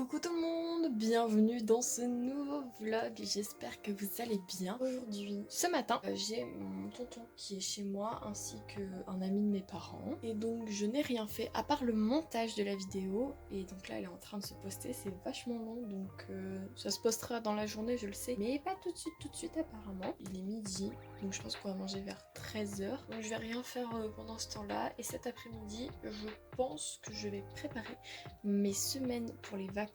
Coucou tout le monde, bienvenue dans ce nouveau vlog, j'espère que vous allez bien. Aujourd'hui, ce matin, j'ai mon tonton qui est chez moi ainsi qu'un ami de mes parents. Et donc je n'ai rien fait à part le montage de la vidéo. Et donc là elle est en train de se poster, c'est vachement long donc ça se postera dans la journée je le sais. Mais pas tout de suite apparemment. Il est midi, donc je pense qu'on va manger vers 13h. Donc je vais rien faire pendant ce temps-là. Et cet après-midi, je pense que je vais préparer mes semaines pour les vacances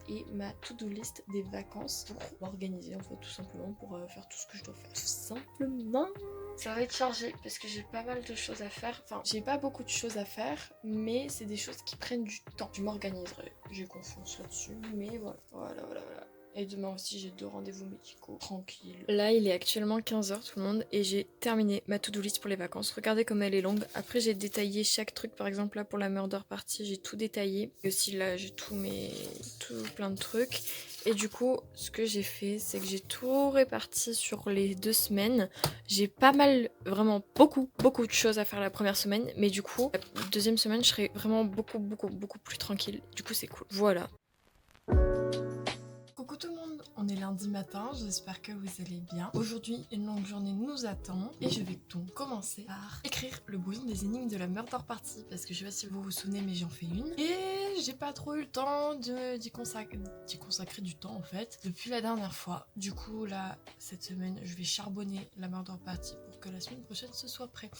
et ma to-do list des vacances pour m'organiser en fait tout simplement pour faire tout ce que je dois faire tout simplement. Ça va être chargé parce que j'ai pas mal de choses à faire, enfin j'ai pas beaucoup de choses à faire mais c'est des choses qui prennent du temps. Je m'organiserai, j'ai confiance là-dessus mais voilà. Et demain aussi j'ai 2 rendez-vous médicaux, tranquille. Là il est actuellement 15h tout le monde et j'ai terminé ma to-do list pour les vacances. Regardez comme elle est longue. Après j'ai détaillé chaque truc, par exemple là pour la murder party j'ai tout détaillé. Et aussi là j'ai tout plein de trucs. Et du coup ce que j'ai fait c'est que j'ai tout réparti sur les 2 semaines. J'ai pas mal, vraiment beaucoup de choses à faire la première semaine. Mais du coup la deuxième semaine je serai vraiment beaucoup plus tranquille. Du coup c'est cool. Voilà. Coucou tout le monde, on est lundi matin, j'espère que vous allez bien. Aujourd'hui, une longue journée nous attend et je vais donc commencer par écrire le brouillon des énigmes de la murder party parce que je sais pas si vous vous souvenez mais j'en fais une et j'ai pas trop eu le temps d'y consacrer du temps en fait depuis la dernière fois. Du coup là, cette semaine, je vais charbonner la murder party pour que la semaine prochaine ce soit prêt.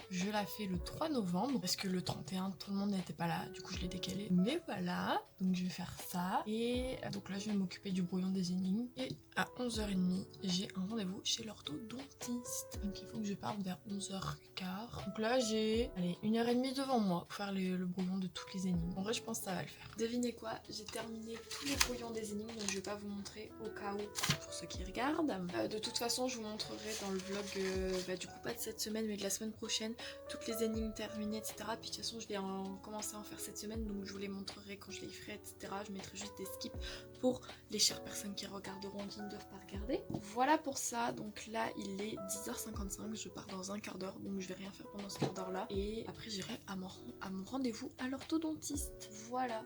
Je la fais le 3 novembre parce que le 31 tout le monde n'était pas là, du coup je l'ai décalé. Mais voilà, donc je vais faire ça et donc là je vais m'occuper du brouillon des énigmes et à 11h30 j'ai un rendez-vous chez l'orthodontiste. Donc il faut que je parte vers 11h15. Donc là j'ai 1h30 devant moi pour faire le brouillon de toutes les énigmes. En vrai je pense que ça va le faire. Devinez quoi, j'ai terminé tous les brouillons des énigmes donc je vais pas vous montrer au cas où pour ceux qui regardent. De toute façon je vous montrerai dans le vlog du coup pas de cette semaine mais de la semaine prochaine toutes les énigmes terminées etc. Puis de toute façon je vais commencer à en faire cette semaine donc je vous les montrerai quand je les ferai etc. Je mettrai juste des skips pour les chères personnes qui regarderont qui ne doivent pas regarder. Voilà pour ça, donc là il est 10h55, je pars dans un quart d'heure donc je vais rien faire pendant ce quart d'heure là et après j'irai à mon rendez-vous à l'orthodontiste. Voilà.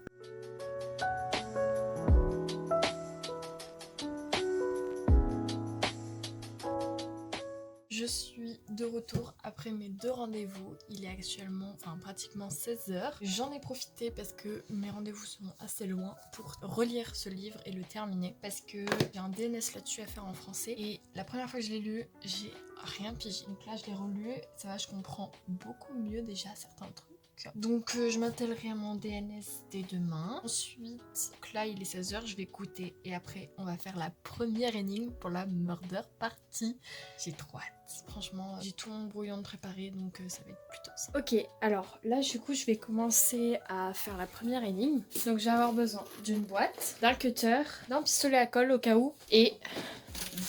Je suis de retour après mes 2 rendez-vous. Il est actuellement, pratiquement 16h. J'en ai profité parce que mes rendez-vous sont assez loin pour relire ce livre et le terminer. Parce que j'ai un DNS là-dessus à faire en français. Et la première fois que je l'ai lu, j'ai rien pigé. Donc là, je l'ai relu. Ça va, je comprends beaucoup mieux déjà certains trucs. Donc je m'attellerai à mon DNS dès demain. Ensuite, donc là il est 16h, je vais goûter et après on va faire la première énigme pour la murder party. J'ai trop hâte. Franchement, j'ai tout mon brouillon de préparé donc ça va être plutôt ça. Ok, alors là du coup je vais commencer à faire la première énigme. Donc je vais avoir besoin d'une boîte, d'un cutter, d'un pistolet à colle au cas où et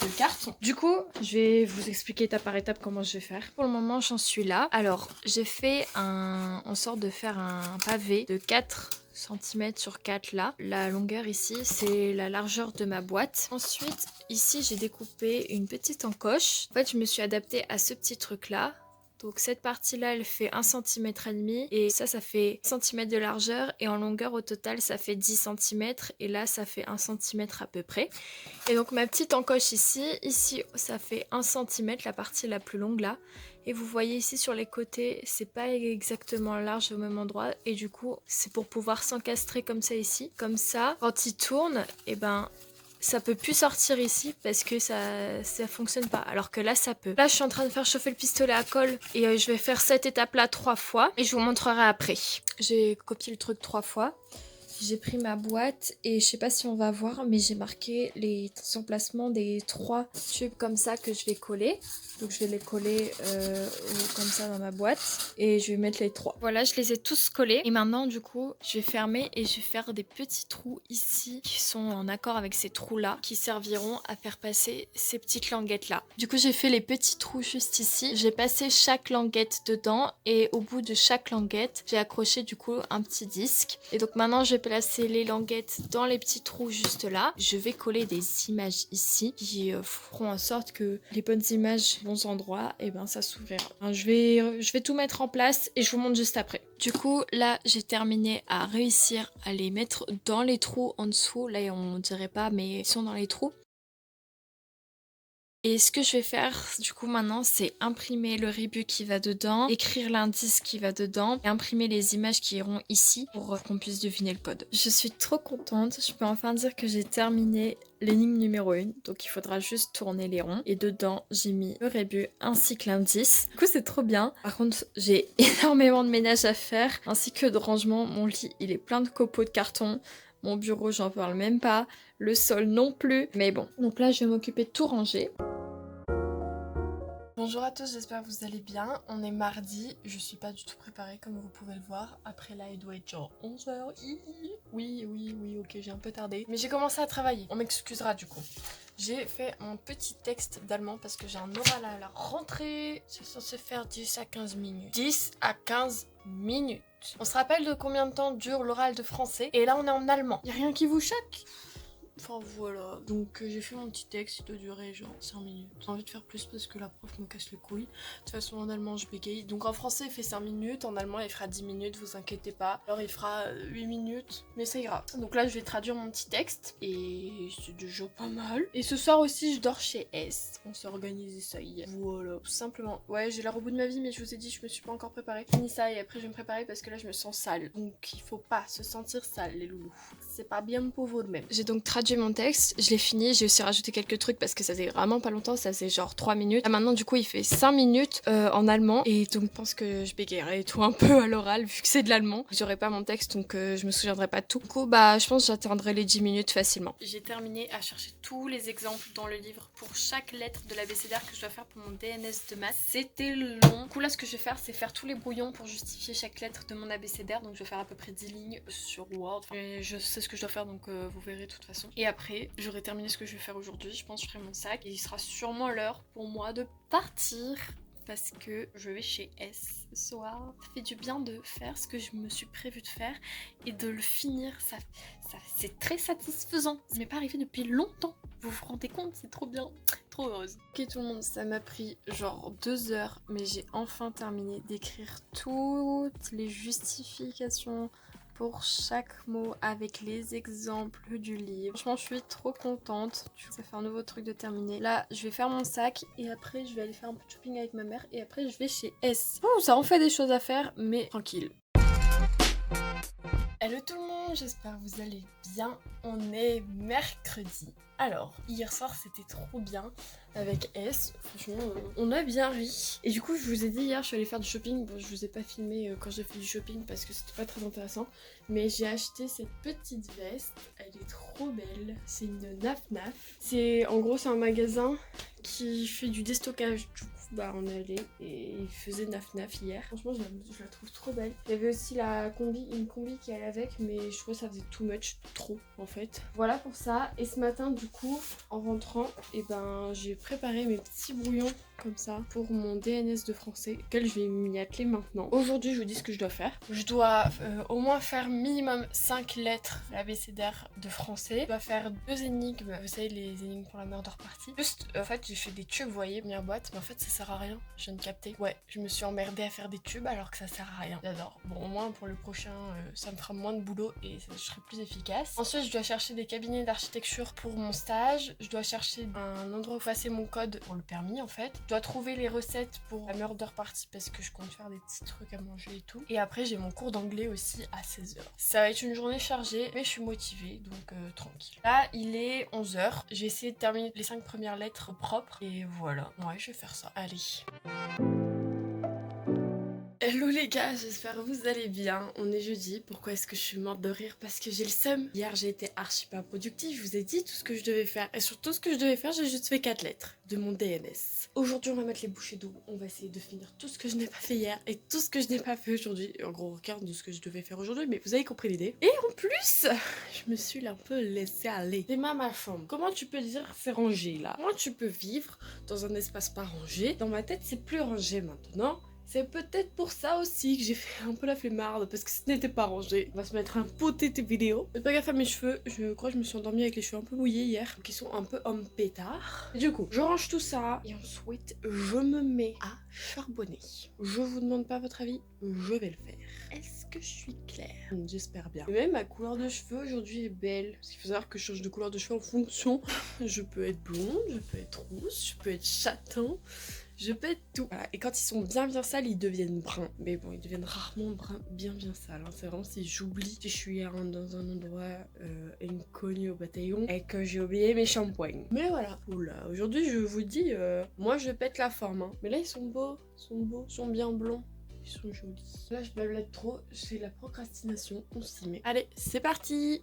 de carton. Du coup, je vais vous expliquer étape par étape comment je vais faire. Pour le moment, j'en suis là. Alors, j'ai fait en sorte de faire un pavé de 4 cm sur 4 là. La longueur ici, c'est la largeur de ma boîte. Ensuite, ici, j'ai découpé une petite encoche. En fait, je me suis adaptée à ce petit truc là. Donc cette partie-là, elle fait 1,5 cm et ça fait 1 cm de largeur et en longueur au total, ça fait 10 cm et là, ça fait 1 cm à peu près. Et donc ma petite encoche ici ça fait 1 cm, la partie la plus longue là. Et vous voyez ici sur les côtés, c'est pas exactement large au même endroit et du coup, c'est pour pouvoir s'encastrer comme ça ici. Comme ça, quand il tourne, et ben ça peut plus sortir ici parce que ça fonctionne pas, alors que là ça peut. Là je suis en train de faire chauffer le pistolet à colle et je vais faire cette étape là 3 fois et je vous montrerai après. J'ai copié le truc 3 fois. J'ai pris ma boîte et je sais pas si on va voir mais j'ai marqué les emplacements des 3 tubes comme ça que je vais coller. Donc je vais les coller comme ça dans ma boîte et je vais mettre les 3. Voilà, je les ai tous collés et maintenant du coup je vais fermer et je vais faire des petits trous ici qui sont en accord avec ces trous là qui serviront à faire passer ces petites languettes là. Du coup j'ai fait les petits trous juste ici. J'ai passé chaque languette dedans et au bout de chaque languette j'ai accroché du coup un petit disque. Et donc maintenant je vais placer les languettes dans les petits trous juste là. Je vais coller des images ici qui feront en sorte que les bonnes images, bons endroits, et ben ça s'ouvrira. Je vais tout mettre en place et je vous montre juste après. Du coup, là, j'ai terminé à réussir à les mettre dans les trous en dessous. Là, on dirait pas, mais ils sont dans les trous. Et ce que je vais faire du coup maintenant, c'est imprimer le rébus qui va dedans, écrire l'indice qui va dedans et imprimer les images qui iront ici pour qu'on puisse deviner le code. Je suis trop contente, je peux enfin dire que j'ai terminé l'énigme numéro 1, donc il faudra juste tourner les ronds. Et dedans, j'ai mis le rébus ainsi que l'indice. Du coup, c'est trop bien. Par contre, j'ai énormément de ménage à faire, ainsi que de rangement. Mon lit, il est plein de copeaux de carton. Mon bureau, j'en parle même pas. Le sol non plus. Mais bon, donc là, je vais m'occuper de tout ranger. Bonjour à tous, j'espère que vous allez bien. On est mardi, je suis pas du tout préparée comme vous pouvez le voir. Après là, il doit être genre 11h. Oui, ok, j'ai un peu tardé. Mais j'ai commencé à travailler, on m'excusera du coup. J'ai fait mon petit texte d'allemand parce que j'ai un oral à la rentrée. C'est censé faire 10 à 15 minutes. 10 à 15 minutes. On se rappelle de combien de temps dure l'oral de français? Et là, on est en allemand. Y a rien qui vous choque? Enfin voilà, donc j'ai fait mon petit texte, il doit durer genre 5 minutes. J'ai envie de faire plus parce que la prof me casse les couilles. De toute façon en allemand je bégaye. Donc en français il fait 5 minutes, en allemand il fera 10 minutes, vous inquiétez pas. Alors il fera 8 minutes, mais c'est grave. Donc là je vais traduire mon petit texte et c'est déjà pas mal. Et ce soir aussi je dors chez S. On s'est organisé ça hier. Voilà, tout simplement. Ouais, j'ai l'air au bout de ma vie mais je vous ai dit je me suis pas encore préparée. Fini ça et après je vais me préparer parce que là je me sens sale. Donc il faut pas se sentir sale les loulous. C'est pas bien pour vous de même. J'ai donc traduit mon texte, je l'ai fini, j'ai aussi rajouté quelques trucs parce que ça faisait vraiment pas longtemps, ça faisait genre 3 minutes. Là, maintenant du coup il fait 5 minutes en allemand et donc je pense que je bégayerai et tout un peu à l'oral vu que c'est de l'allemand. J'aurai pas mon texte donc je me souviendrai pas de tout. Du coup bah je pense que j'atteindrai les 10 minutes facilement. J'ai terminé à chercher tous les exemples dans le livre pour chaque lettre de l'abécédaire que je dois faire pour mon DNS de maths. C'était long. Du coup là ce que je vais faire c'est faire tous les brouillons pour justifier chaque lettre de mon abécédaire, donc je vais faire à peu près 10 lignes sur Word. Et je sais ce que je dois faire donc vous verrez de toute façon. Et après j'aurai terminé ce que je vais faire aujourd'hui, je pense que je ferai mon sac et il sera sûrement l'heure pour moi de partir parce que je vais chez S ce soir. Ça fait du bien de faire ce que je me suis prévu de faire et de le finir, ça c'est très satisfaisant. Ça m'est pas arrivé depuis longtemps, vous vous rendez compte, c'est trop bien. Trop heureuse. Ok tout le monde, ça m'a pris genre 2 heures mais j'ai enfin terminé d'écrire toutes les justifications pour chaque mot avec les exemples du livre. Franchement, je suis trop contente. Ça fait un nouveau truc de terminer. Là, je vais faire mon sac et après, je vais aller faire un peu de shopping avec ma mère et après, je vais chez S. Oh, ça en fait des choses à faire, mais tranquille. Hello tout le monde, j'espère que vous allez bien. On est mercredi. Alors, hier soir c'était trop bien avec S, franchement on a bien ri. Et du coup je vous ai dit hier je suis allée faire du shopping, bon je vous ai pas filmé quand j'ai fait du shopping parce que c'était pas très intéressant. Mais j'ai acheté cette petite veste, elle est trop belle, c'est une Naf Naf. En gros c'est un magasin qui fait du déstockage, du coup bah on est allé et il faisait Naf Naf hier. Franchement je la trouve trop belle. Il y avait aussi une combi qui allait avec mais je trouvais que ça faisait too much, trop en fait. Voilà pour ça. Et ce matin du coup en rentrant et ben j'ai préparé mes petits brouillons comme ça pour mon DNS de français auquel je vais m'y atteler maintenant. Aujourd'hui je vous dis ce que je dois faire. Je dois au moins faire minimum 5 lettres l'abécédaire de français. Je dois faire 2 énigmes, vous savez les énigmes pour la murder party. Juste en fait j'ai fait des tubes, vous voyez, première boîte, mais en fait ça sert à rien, je viens de capter. Ouais, je me suis emmerdée à faire des tubes alors que ça sert à rien. J'adore. Bon au moins pour le prochain ça me fera moins de boulot et je serai plus efficace. Ensuite je dois chercher des cabinets d'architecture pour mon stage. Je dois chercher un endroit où effacer mon code pour le permis en fait. Je dois trouver les recettes pour la murder party parce que je compte faire des petits trucs à manger et tout. Et après j'ai mon cours d'anglais aussi à 16h. Ça va être une journée chargée mais je suis motivée donc tranquille. Là il est 11h. J'ai essayé de terminer les 5 premières lettres propres et voilà. Ouais je vais faire ça. Allez. Hello les gars, j'espère que vous allez bien. On est jeudi, pourquoi est-ce que je suis morte de rire? Parce que j'ai le seum. Hier j'ai été archi pas productive, je vous ai dit tout ce que je devais faire. Et sur tout ce que je devais faire, j'ai juste fait 4 lettres de mon DNS. Aujourd'hui on va mettre les bouchées doubles, on va essayer de finir tout ce que je n'ai pas fait hier et tout ce que je n'ai pas fait aujourd'hui. En gros regard de ce que je devais faire aujourd'hui, mais vous avez compris l'idée. Et en plus, je me suis un peu laissée aller. C'est ma chambre. Comment tu peux dire c'est rangé là? Comment tu peux vivre dans un espace pas rangé? Dans ma tête c'est plus rangé maintenant. C'est peut-être pour ça aussi que j'ai fait un peu la flemmarde, parce que ce n'était pas rangé. On va se mettre un pot TT vidéo. Faites pas gaffe à mes cheveux, je crois que je me suis endormie avec les cheveux un peu mouillés hier, donc ils sont un peu en pétard. Et du coup, je range tout ça, et ensuite, je me mets à charbonner. Je vous demande pas votre avis, je vais le faire. Est-ce que je suis claire? J'espère bien. Et même ma couleur de cheveux aujourd'hui est belle. Parce qu'il faut savoir que je change de couleur de cheveux en fonction. Je peux être blonde, je peux être rousse, je peux être châtain. Je peux être tout. Voilà. Et quand ils sont bien sales, ils deviennent bruns. Mais bon, ils deviennent rarement bruns bien sales. Hein. C'est vraiment si j'oublie, si je suis dans un endroit inconnu au bataillon et que j'ai oublié mes shampoings. Mais voilà. Oula, aujourd'hui je vous dis, moi je pète la forme. Hein. Mais là ils sont beaux, ils sont bien blonds. Ils sont jolis. Là je blablate trop, c'est la procrastination, on s'y met. Allez, c'est parti!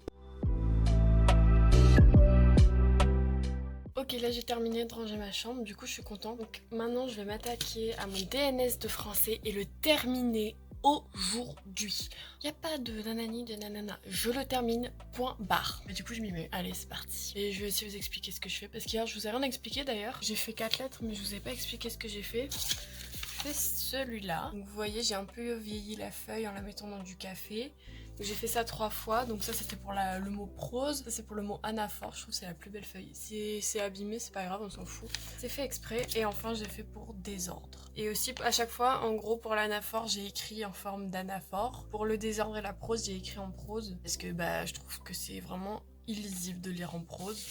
Ok, là j'ai terminé de ranger ma chambre, du coup je suis contente. Donc maintenant je vais m'attaquer à mon DNS de français et le terminer aujourd'hui. Y a pas de nanani, de nanana. Je le termine, point barre. Mais du coup je m'y mets. Allez, c'est parti. Et je vais aussi vous expliquer ce que je fais parce qu'hier je vous ai rien expliqué d'ailleurs. J'ai fait 4 lettres mais je vous ai pas expliqué ce que j'ai fait. Je fais celui-là. Donc vous voyez, j'ai un peu vieilli la feuille en la mettant dans du café. J'ai fait ça 3 fois, donc ça c'était pour le mot prose, ça c'est pour le mot anaphore, je trouve que c'est la plus belle feuille. Si c'est abîmé, c'est pas grave, on s'en fout. C'est fait exprès, et enfin j'ai fait pour désordre. Et aussi à chaque fois, en gros pour l'anaphore, j'ai écrit en forme d'anaphore. Pour le désordre et la prose, j'ai écrit en prose, parce que je trouve que c'est vraiment illisible de lire en prose.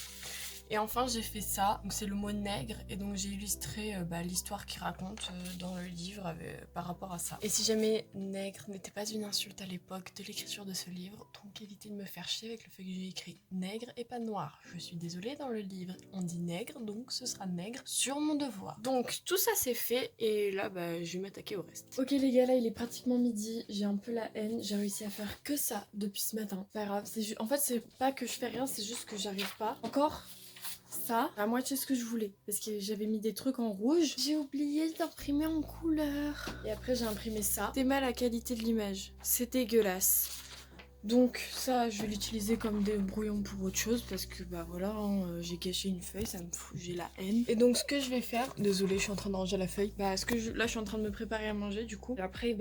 Et enfin j'ai fait ça, donc c'est le mot nègre, et donc j'ai illustré l'histoire qu'il raconte dans le livre par rapport à ça. Et si jamais nègre n'était pas une insulte à l'époque de l'écriture de ce livre, donc évitez de me faire chier avec le fait que j'ai écrit nègre et pas noir. Je suis désolée, dans le livre on dit nègre, donc ce sera nègre sur mon devoir. Donc tout ça c'est fait, et là je vais m'attaquer au reste. Ok les gars, là il est pratiquement midi, j'ai un peu la haine, j'ai réussi à faire que ça depuis ce matin. Pas grave, en fait c'est pas que je fais rien, c'est juste que j'arrive pas. Encore ça, à moitié ce que je voulais, parce que j'avais mis des trucs en rouge. J'ai oublié d'imprimer en couleur. Et après j'ai imprimé ça. C'était mal la qualité de l'image, c'est dégueulasse. Donc ça, je vais l'utiliser comme des brouillons pour autre chose, parce que voilà, hein, j'ai caché une feuille, ça me fout, j'ai la haine. Et donc ce que je vais faire, désolée, je suis en train de ranger la feuille. Là, je suis en train de me préparer à manger, du coup. Et après,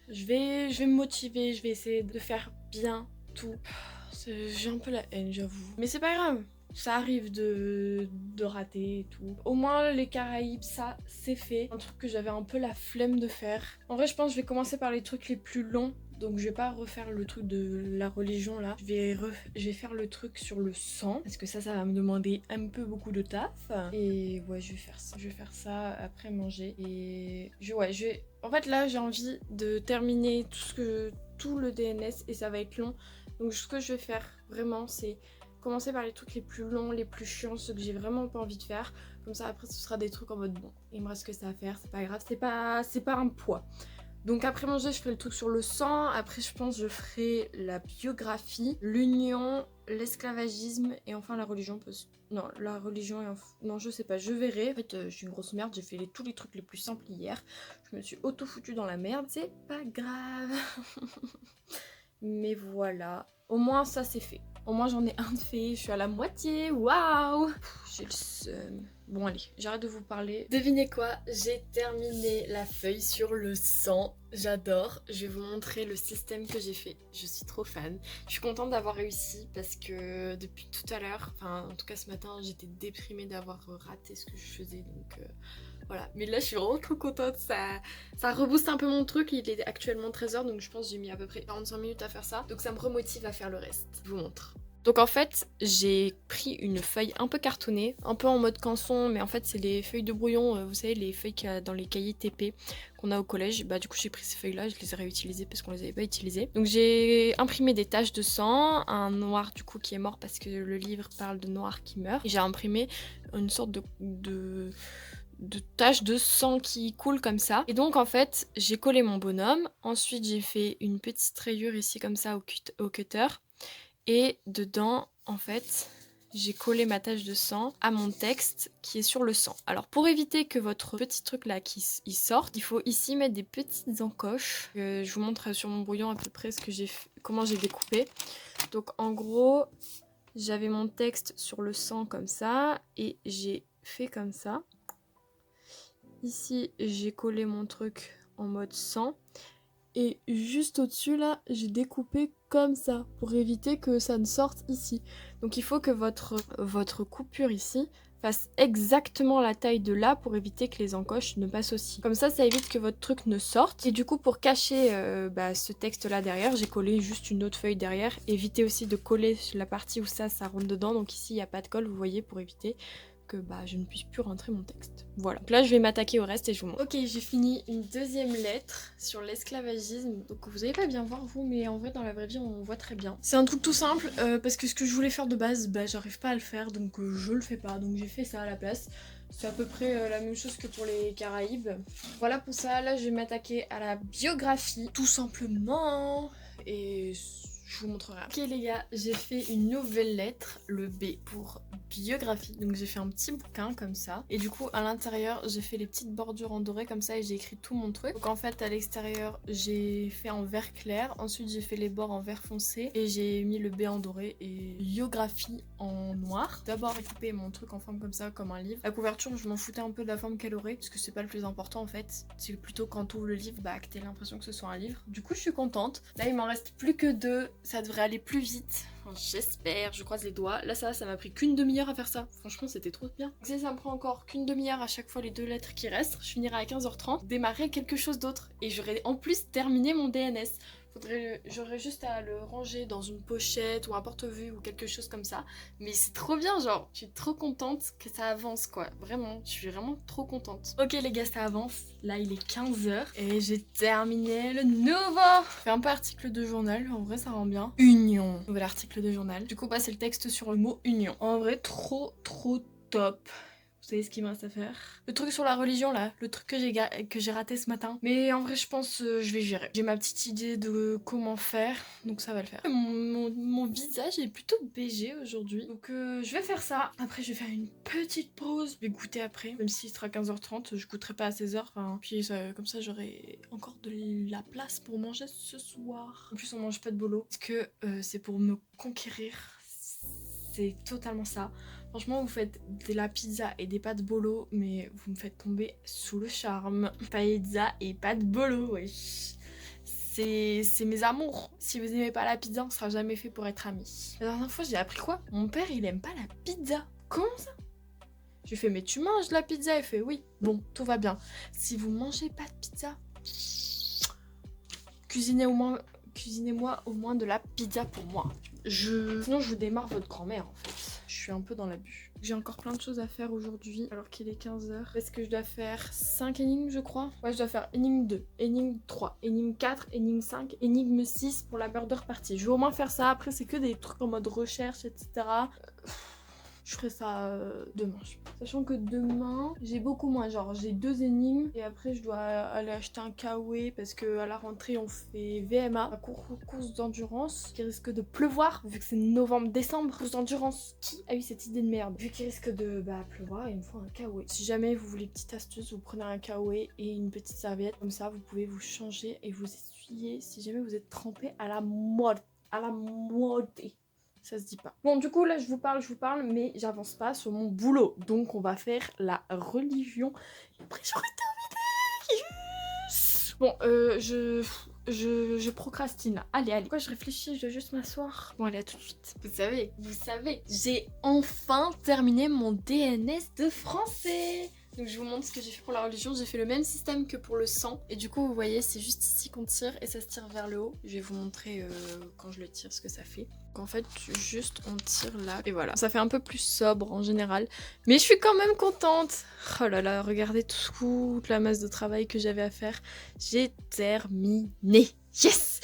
je vais me motiver, je vais essayer de faire bien tout. J'ai un peu la haine, j'avoue. Mais c'est pas grave. Ça arrive de rater et tout. Au moins les Caraïbes, ça c'est fait. Un truc que j'avais un peu la flemme de faire. En vrai je pense que je vais commencer par les trucs les plus longs. Donc je vais pas refaire le truc de la religion là. Je vais faire le truc sur le sang. Parce que ça va me demander un peu beaucoup de taf. Et ouais, je vais faire ça. Je vais faire ça après manger. Et en fait là j'ai envie de terminer tout le DNS et ça va être long. Donc ce que je vais faire vraiment c'est commencer par les trucs les plus longs, les plus chiants, ceux que j'ai vraiment pas envie de faire. Comme ça après ce sera des trucs en mode bon, il me reste que ça à faire, c'est pas grave, c'est pas un poids. Donc après manger je ferai le truc sur le sang, après je pense je ferai la biographie, l'union, l'esclavagisme et enfin la religion. Non, la religion et non je sais pas, je verrai. En fait je suis une grosse merde, j'ai fait tous les trucs les plus simples hier. Je me suis auto-foutue dans la merde, c'est pas grave. Mais voilà, au moins ça c'est fait. Au moins j'en ai un de fait, je suis à la moitié, waouh! J'ai le seum. Bon allez, j'arrête de vous parler. Devinez quoi? J'ai terminé la feuille sur le sang. J'adore. Je vais vous montrer le système que j'ai fait. Je suis trop fan. Je suis contente d'avoir réussi parce que depuis tout à l'heure, enfin en tout cas ce matin, j'étais déprimée d'avoir raté ce que je faisais. Donc voilà. Mais là je suis vraiment trop contente. Ça rebooste un peu mon truc. Il est actuellement 13h donc je pense que j'ai mis à peu près 45 minutes à faire ça. Donc ça me remotive à faire le reste. Je vous montre. Donc en fait, j'ai pris une feuille un peu cartonnée, un peu en mode canson, mais en fait c'est les feuilles de brouillon, vous savez, les feuilles qu'il y a dans les cahiers TP qu'on a au collège. Du coup j'ai pris ces feuilles-là, je les ai réutilisées parce qu'on les avait pas utilisées. Donc j'ai imprimé des taches de sang, un noir du coup qui est mort parce que le livre parle de noir qui meurt. Et j'ai imprimé une sorte de taches de sang qui coulent comme ça. Et donc en fait, j'ai collé mon bonhomme. Ensuite j'ai fait une petite rayure ici comme ça au cutter. Et dedans, en fait, j'ai collé ma tache de sang à mon texte qui est sur le sang. Alors pour éviter que votre petit truc là il sorte, il faut ici mettre des petites encoches. Je vous montre sur mon brouillon à peu près comment j'ai découpé. Donc en gros, j'avais mon texte sur le sang comme ça et j'ai fait comme ça. Ici, j'ai collé mon truc en mode 100. Et juste au-dessus, là, j'ai découpé comme ça pour éviter que ça ne sorte ici. Donc il faut que votre coupure ici fasse exactement la taille de là pour éviter que les encoches ne passent aussi. Comme ça évite que votre truc ne sorte. Et du coup, pour cacher ce texte-là derrière, j'ai collé juste une autre feuille derrière. Évitez aussi de coller la partie où ça rentre dedans. Donc ici, il n'y a pas de colle, vous voyez, pour éviter que je ne puisse plus rentrer mon texte. Voilà. Donc là, je vais m'attaquer au reste et je vous montre. Ok, j'ai fini une deuxième lettre sur l'esclavagisme. Donc vous allez pas bien voir vous, mais en vrai dans la vraie vie on voit très bien. C'est un truc tout simple parce que ce que je voulais faire de base, j'arrive pas à le faire donc je le fais pas. Donc j'ai fait ça à la place. C'est à peu près la même chose que pour les Caraïbes. Voilà pour ça. Là, je vais m'attaquer à la biographie, tout simplement. Et je vous montrerai. Ok les gars, j'ai fait une nouvelle lettre, le B pour biographie. Donc j'ai fait un petit bouquin comme ça. Et du coup à l'intérieur j'ai fait les petites bordures en doré comme ça et j'ai écrit tout mon truc. Donc en fait à l'extérieur j'ai fait en vert clair. Ensuite j'ai fait les bords en vert foncé. Et j'ai mis le B en doré et biographie en noir. D'abord découpé mon truc en forme comme ça, comme un livre. La couverture je m'en foutais un peu de la forme qu'elle aurait. Parce que c'est pas le plus important en fait. C'est plutôt quand tu ouvres le livre, que t'aies l'impression que ce soit un livre. Du coup je suis contente. Là il m'en reste plus que 2. Ça devrait aller plus vite. Enfin, j'espère, je croise les doigts. Là ça m'a pris qu'une demi-heure à faire ça. Franchement c'était trop bien. Donc ça me prend encore qu'une demi-heure à chaque fois les 2 lettres qui restent. Je finirai à 15h30, démarrer quelque chose d'autre. Et j'aurai en plus terminé mon DNS. J'aurais juste à le ranger dans une pochette ou un porte-vue ou quelque chose comme ça. Mais c'est trop bien, genre, je suis trop contente que ça avance, quoi. Vraiment, je suis vraiment trop contente. Ok les gars, ça avance. Là, il est 15h et j'ai terminé le nouveau. Je fais un peu article de journal, en vrai, ça rend bien. Union. Nouvel article de journal. Du coup, c'est le texte sur le mot union. En vrai, trop top. Vous savez ce qu'il me reste à faire? Le truc sur la religion là, le truc que j'ai raté ce matin. Mais en vrai je pense je vais gérer. J'ai ma petite idée de comment faire, donc ça va le faire. Mon visage est plutôt BG aujourd'hui, donc je vais faire ça. Après je vais faire une petite pause, je vais goûter après. Même s'il sera 15h30, je goûterai pas à 16h. Enfin, puis comme ça j'aurai encore de la place pour manger ce soir. En plus on mange pas de bolo, parce que c'est pour me conquérir. C'est totalement ça. Franchement, vous faites de la pizza et des pâtes bolo, mais vous me faites tomber sous le charme. Pizza et pâtes bolo, wesh. C'est mes amours. Si vous n'aimez pas la pizza, on sera jamais fait pour être amis. La dernière fois, j'ai appris quoi? Mon père, il aime pas la pizza. Comment ça? Je lui fais, mais tu manges de la pizza? Il fait, oui. Bon, tout va bien. Si vous mangez pas de pizza, cuisinez-moi au moins de la pizza pour moi. Sinon, je vous démarre votre grand-mère, en fait. Je suis un peu dans l'abus. J'ai encore plein de choses à faire aujourd'hui, alors qu'il est 15h. Parce que je dois faire 5 énigmes, je crois. Ouais, je dois faire énigme 2, énigme 3, énigme 4, énigme 5, énigme 6 pour la murder party. Je vais au moins faire ça. Après, c'est que des trucs en mode recherche, etc. Je ferai ça demain. Sachant que demain, j'ai beaucoup moins. Genre, j'ai 2 énigmes. Et après, je dois aller acheter un kawaii. Parce qu'à la rentrée, on fait VMA, la course d'endurance. Qui risque de pleuvoir. Vu que c'est novembre-décembre. Course d'endurance. Qui a eu cette idée de merde? Vu qu'il risque de pleuvoir, il me faut un kawaii. Si jamais vous voulez une petite astuce, vous prenez un kawaii et une petite serviette. Comme ça, vous pouvez vous changer et vous essuyer. Si jamais vous êtes trempé à la mode. À la mode. Ça se dit pas. Bon, du coup, là, je vous parle, mais j'avance pas sur mon boulot. Donc, on va faire la religion. Et après, j'aurai terminé. Yes. Bon, je procrastine. Allez. Pourquoi je réfléchis? Je dois juste m'asseoir. Bon, allez, à tout de suite. Vous savez, j'ai enfin terminé mon DNS de français. Donc je vous montre ce que j'ai fait pour la religion. J'ai fait le même système que pour le sang. Et du coup, vous voyez, c'est juste ici qu'on tire et ça se tire vers le haut. Je vais vous montrer quand je le tire ce que ça fait. Donc en fait, juste on tire là. Et voilà. Ça fait un peu plus sobre en général. Mais je suis quand même contente. Oh là là, regardez toute la masse de travail que j'avais à faire. J'ai terminé. Yes!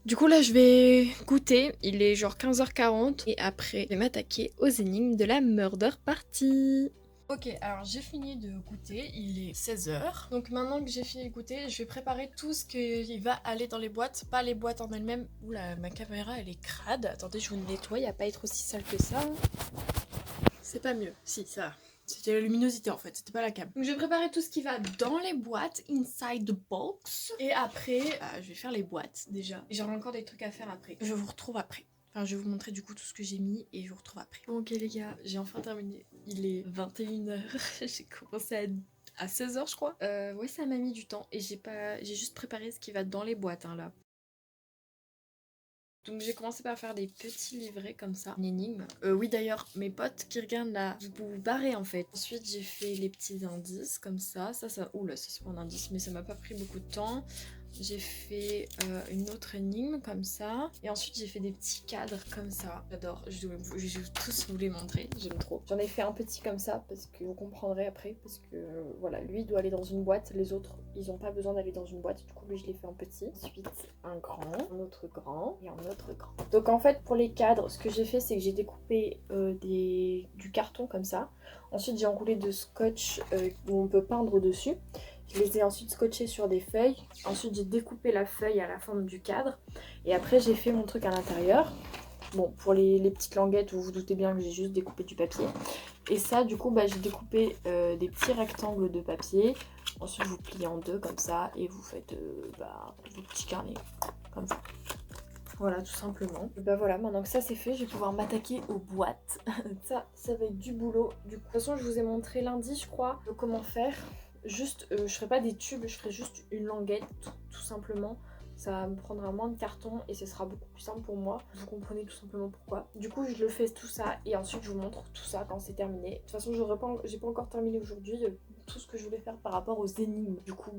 Du coup là je vais goûter, il est genre 15h40 et après je vais m'attaquer aux énigmes de la murder party. Ok, alors j'ai fini de goûter, il est 16h. Donc maintenant que j'ai fini de goûter, je vais préparer tout ce qui va aller dans les boîtes, pas les boîtes en elles-mêmes. Oula, ma caméra elle est crade. Attendez, je vous nettoie, il va pas être aussi sale que ça. C'est pas mieux, si ça va. C'était la luminosité en fait, c'était pas la cam. Donc je vais préparer tout ce qui va dans les boîtes, inside the box. Et après, je vais faire les boîtes déjà. Et j'aurai encore des trucs à faire après. Je vous retrouve après. Enfin, je vais vous montrer du coup tout ce que j'ai mis et je vous retrouve après. Bon, ok les gars, j'ai enfin terminé. Il est 21h. J'ai commencé à 16h je crois. Ouais, ça m'a mis du temps et j'ai juste préparé ce qui va dans les boîtes hein, là. Donc j'ai commencé par faire des petits livrets comme ça, une énigme. Oui d'ailleurs, mes potes qui regardent là, vous vous barrez en fait. Ensuite j'ai fait les petits indices comme ça. Oula, ça c'est pas un indice mais ça m'a pas pris beaucoup de temps. J'ai fait une autre énigme comme ça. Et ensuite j'ai fait des petits cadres comme ça. J'adore, je vais tous vous les montrer, j'aime trop. J'en ai fait un petit comme ça parce que vous comprendrez après. Parce que voilà, lui il doit aller dans une boîte. Les autres, ils ont pas besoin d'aller dans une boîte. Du coup lui je l'ai fait en petit. Ensuite un grand, un autre grand et un autre grand. Donc en fait pour les cadres, ce que j'ai fait c'est que j'ai découpé du carton comme ça. Ensuite j'ai enroulé de scotch où on peut peindre dessus. Je les ai ensuite scotchés sur des feuilles. Ensuite, j'ai découpé la feuille à la forme du cadre. Et après, j'ai fait mon truc à l'intérieur. Bon, pour les petites languettes, vous vous doutez bien que j'ai juste découpé du papier. Et ça, du coup, j'ai découpé des petits rectangles de papier. Ensuite, vous pliez en deux comme ça. Et vous faites vos petits carnets. Comme ça. Voilà, tout simplement. Et voilà, maintenant que ça c'est fait, je vais pouvoir m'attaquer aux boîtes. ça va être du boulot. Du coup, de toute façon, je vous ai montré lundi, je crois, comment faire. Juste, je ferai pas des tubes, je ferai juste une languette, tout simplement. Ça me prendra moins de carton et ce sera beaucoup plus simple pour moi. Vous comprenez tout simplement pourquoi. Du coup, je le fais tout ça et ensuite je vous montre tout ça quand c'est terminé. De toute façon, j'ai pas encore terminé aujourd'hui tout ce que je voulais faire par rapport aux énigmes. Du coup,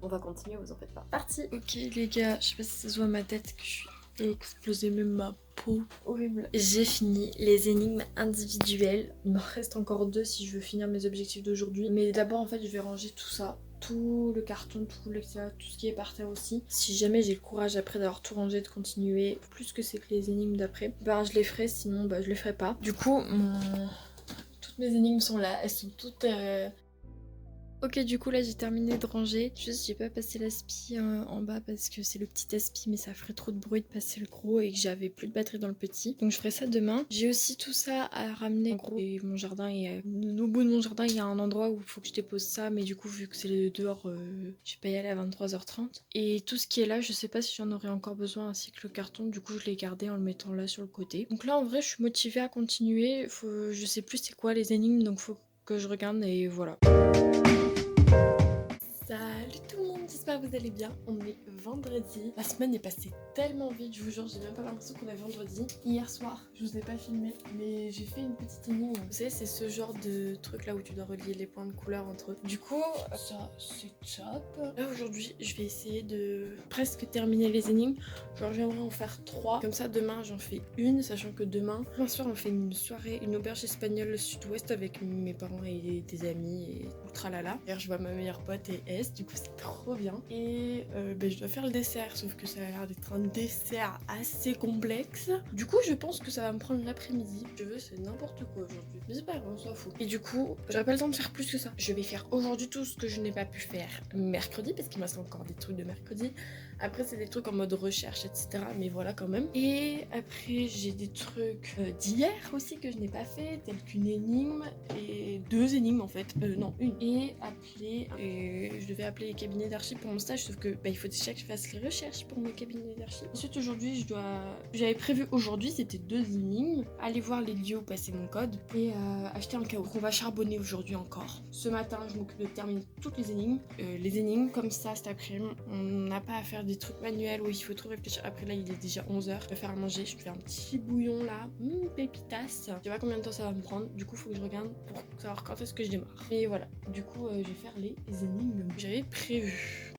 on va continuer, vous en faites pas. Parti. Ok les gars, je sais pas si ça se voit à ma tête que je suis explosée, même ma peau. Horrible. J'ai fini les énigmes individuelles. Il m'en reste encore 2 si je veux finir mes objectifs d'aujourd'hui. Mais d'abord, en fait, je vais ranger tout ça. Tout le carton, tout ce qui est par terre aussi. Si jamais j'ai le courage après d'avoir tout rangé, de continuer plus que c'est que les énigmes d'après, je les ferai, sinon je les ferai pas. Du coup, toutes mes énigmes sont là. Elles sont toutes... Ok, du coup là j'ai terminé de ranger. Juste j'ai pas passé l'aspi en bas parce que c'est le petit aspi, mais ça ferait trop de bruit de passer le gros et que j'avais plus de batterie dans le petit. Donc je ferai ça demain. J'ai aussi tout ça à ramener en gros. Et mon jardin est au bout de mon jardin, il y a un endroit où il faut que je dépose ça, mais du coup vu que c'est dehors, je vais pas y aller à 23h30. Et tout ce qui est là, je sais pas si j'en aurais encore besoin ainsi que le carton. Du coup je l'ai gardé en le mettant là sur le côté. Donc là en vrai je suis motivée à continuer. Je sais plus c'est quoi les énigmes, donc faut que je regarde et voilà. Salut tout le monde, j'espère que vous allez bien. On est vendredi. La semaine est passée tellement vite, je vous jure, j'ai même pas l'impression qu'on est vendredi. Hier soir, je vous ai pas filmé, mais j'ai fait une petite énigme. Vous savez, c'est ce genre de truc là où tu dois relier les points de couleur entre eux. Du coup, ça c'est top. Là aujourd'hui, je vais essayer de presque terminer les énigmes. Genre j'aimerais en faire 3. Comme ça demain j'en fais une, sachant que demain soir on fait une soirée, une auberge espagnole sud-ouest avec mes parents et des amis et tralala. D'ailleurs je vois ma meilleure pote et du coup c'est trop bien. Et je dois faire le dessert, sauf que ça a l'air d'être un dessert assez complexe. Du coup je pense que ça va me prendre l'après-midi. Je veux c'est n'importe quoi aujourd'hui, mais c'est pas grave, on s'en fout. Et du coup j'aurai pas le temps de faire plus que ça. Je vais faire aujourd'hui tout ce que je n'ai pas pu faire mercredi, parce qu'il me reste encore des trucs de mercredi. Après c'est des trucs en mode recherche etc, mais voilà quand même. Et après j'ai des trucs d'hier aussi que je n'ai pas fait, tels qu'une énigme et 2 énigmes en fait, non une. Et je devais appeler les cabinets d'archi pour mon stage, sauf que il faut déjà que je fasse les recherches pour mes cabinets d'archi. Ensuite aujourd'hui j'avais prévu aujourd'hui, c'était 2 énigmes, aller voir les lieux où passer mon code et acheter un KO. On va charbonner aujourd'hui encore. Ce matin je m'occupe de terminer toutes les énigmes. Les énigmes comme ça cet après-midi, on n'a pas à faire des trucs manuels où il faut trop réfléchir. Après là il est déjà 11h, je vais faire à manger, je fais un petit bouillon là, pépitas. Je sais pas combien de temps ça va me prendre, du coup faut que je regarde pour savoir quand est-ce que je démarre. Et voilà, du coup je vais faire les énigmes que j'avais prévues.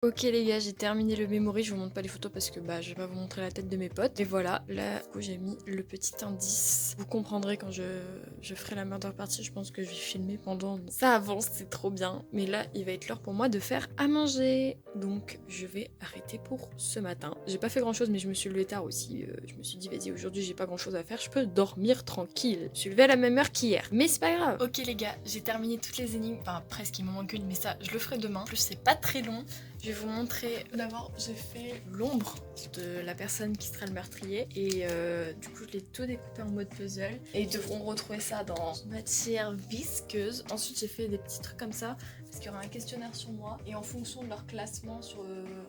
Ok les gars, j'ai terminé le memory, je vous montre pas les photos parce que je vais pas vous montrer la tête de mes potes. Et voilà, là du coup j'ai mis le petit indice. Vous comprendrez quand je ferai la murder party, je pense que je vais filmer pendant. Ça avance, c'est trop bien. Mais là, il va être l'heure pour moi de faire à manger. Donc je vais arrêter pour ce matin. J'ai pas fait grand chose mais je me suis levée tard aussi. Je me suis dit vas-y aujourd'hui j'ai pas grand chose à faire, je peux dormir tranquille. Je suis levée à la même heure qu'hier, mais c'est pas grave. Ok les gars, j'ai terminé toutes les énigmes. Enfin presque, il m'en manque une mais ça je le ferai demain. En plus c'est pas très long. Je vais vous montrer. D'abord, j'ai fait l'ombre de la personne qui sera le meurtrier. Et du coup, je l'ai tout découpé en mode puzzle. Et ils devront retrouver ça dans matière visqueuse. Ensuite, j'ai fait des petits trucs comme ça. Parce qu'il y aura un questionnaire sur moi. Et en fonction de leur classement,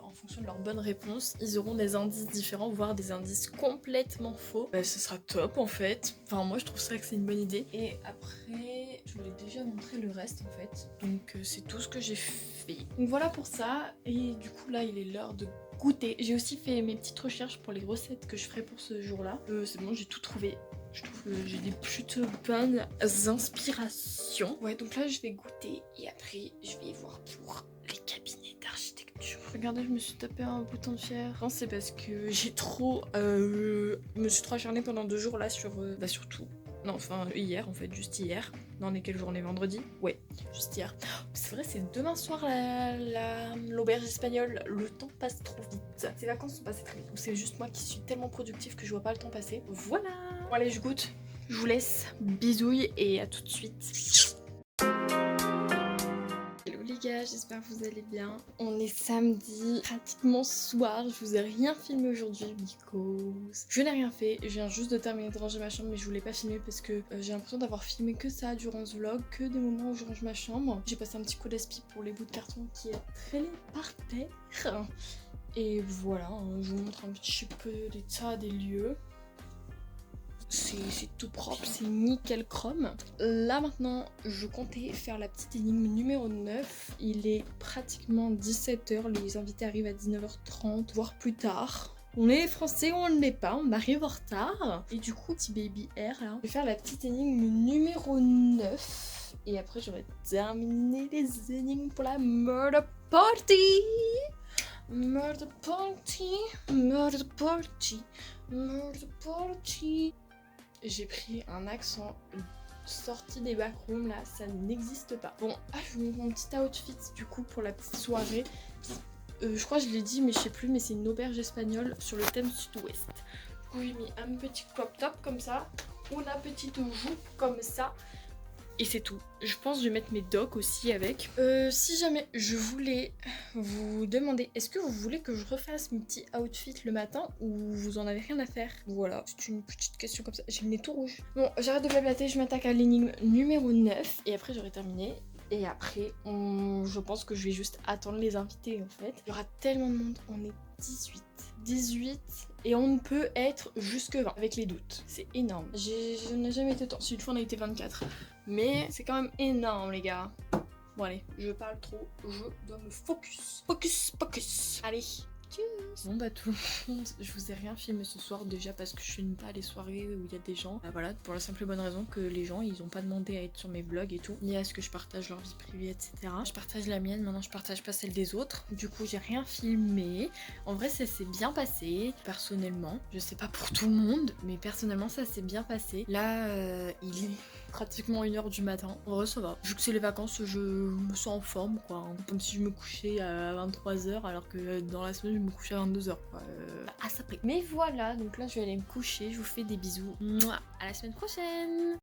en fonction de leur bonne réponse, ils auront des indices différents, voire des indices complètement faux. Ce sera top en fait. Enfin, moi, je trouve ça que c'est une bonne idée. Et après, je je vous l'ai déjà montré le reste en fait. Donc c'est tout ce que j'ai fait. Donc voilà pour ça. Et du coup là il est l'heure de goûter. J'ai aussi fait mes petites recherches pour les recettes que je ferai pour ce jour-là. C'est bon, j'ai tout trouvé. Je trouve que j'ai des plutôt bonnes inspirations. Ouais, donc là je vais goûter et après je vais voir pour les cabinets d'architecture. Regardez, je me suis tapé un bouton de fier. Non, c'est parce que j'ai trop... je me suis trop acharnée pendant 2 jours là sur... surtout... Non, enfin hier en fait, juste hier. Non, on est quelle journée? Vendredi? Ouais, juste hier. C'est vrai, c'est demain soir l'auberge espagnole. Le temps passe trop vite. Ces vacances sont passées très vite. Ou c'est juste moi qui suis tellement productive que je vois pas le temps passer. Voilà. Bon allez, je goûte. Je vous laisse. Bisouilles et à tout de suite. Hello les gars, j'espère que vous allez bien. On est samedi, pratiquement soir. Je vous ai rien filmé aujourd'hui because je n'ai rien fait. Je viens juste de terminer de ranger ma chambre, mais je voulais pas filmer parce que j'ai l'impression d'avoir filmé que ça durant ce vlog, que des moments où je range ma chambre. J'ai passé un petit coup d'aspi pour les bouts de carton qui est traîné par terre. Et voilà, je vous montre un petit peu l'état des lieux. C'est tout propre, c'est nickel chrome. Là maintenant, je comptais faire la petite énigme numéro 9. Il est pratiquement 17h, les invités arrivent à 19h30, voire plus tard. On est français ou on ne l'est pas, on arrive en retard. Et du coup, petit baby air là. Je vais faire la petite énigme numéro 9. Et après, j'aurai terminé les énigmes pour la murder party. Murder party, murder party, murder party. J'ai pris un accent sorti des backrooms là, ça n'existe pas. Bon, je vous montre mon petit outfit du coup pour la petite soirée. Je crois que je l'ai dit mais je sais plus, mais c'est une auberge espagnole sur le thème sud-ouest. Du coup j'ai mis un petit crop top comme ça, ou la petite joue comme ça. Et c'est tout. Je pense que je vais mettre mes docks aussi avec. Si jamais je voulais vous demander, est-ce que vous voulez que je refasse mes petits outfits le matin ou vous en avez rien à faire? Voilà, c'est une petite question comme ça. J'ai le nez tout rouge. Bon, j'arrête de blablater, je m'attaque à l'énigme numéro 9. Et après j'aurai terminé. Et après, je pense que je vais juste attendre les invités en fait. Il y aura tellement de monde, on est 18 et on ne peut être jusque 20 avec les doutes. C'est énorme. Je n'ai jamais été autant. Si une fois on a été 24. Mais c'est quand même énorme les gars. Bon allez, je parle trop, je dois me focus. Focus. Allez. Bon bah tout le monde, je vous ai rien filmé ce soir déjà parce que je filme pas les soirées où il y a des gens. Bah voilà, pour la simple et bonne raison que les gens ils ont pas demandé à être sur mes vlogs et tout, ni à ce que je partage leur vie privée etc. Je partage la mienne, maintenant je partage pas celle des autres. Du coup j'ai rien filmé. En vrai ça s'est bien passé, personnellement. Je sais pas pour tout le monde, mais personnellement ça s'est bien passé. Là il est pratiquement 1h du matin. En vrai ça va. Vu que c'est les vacances, je me sens en forme quoi. Comme si je me couchais à 23h alors que dans la semaine je me couchais à 22h quoi. À ça près. Mais voilà, donc là je vais aller me coucher. Je vous fais des bisous. Mouah. À la semaine prochaine.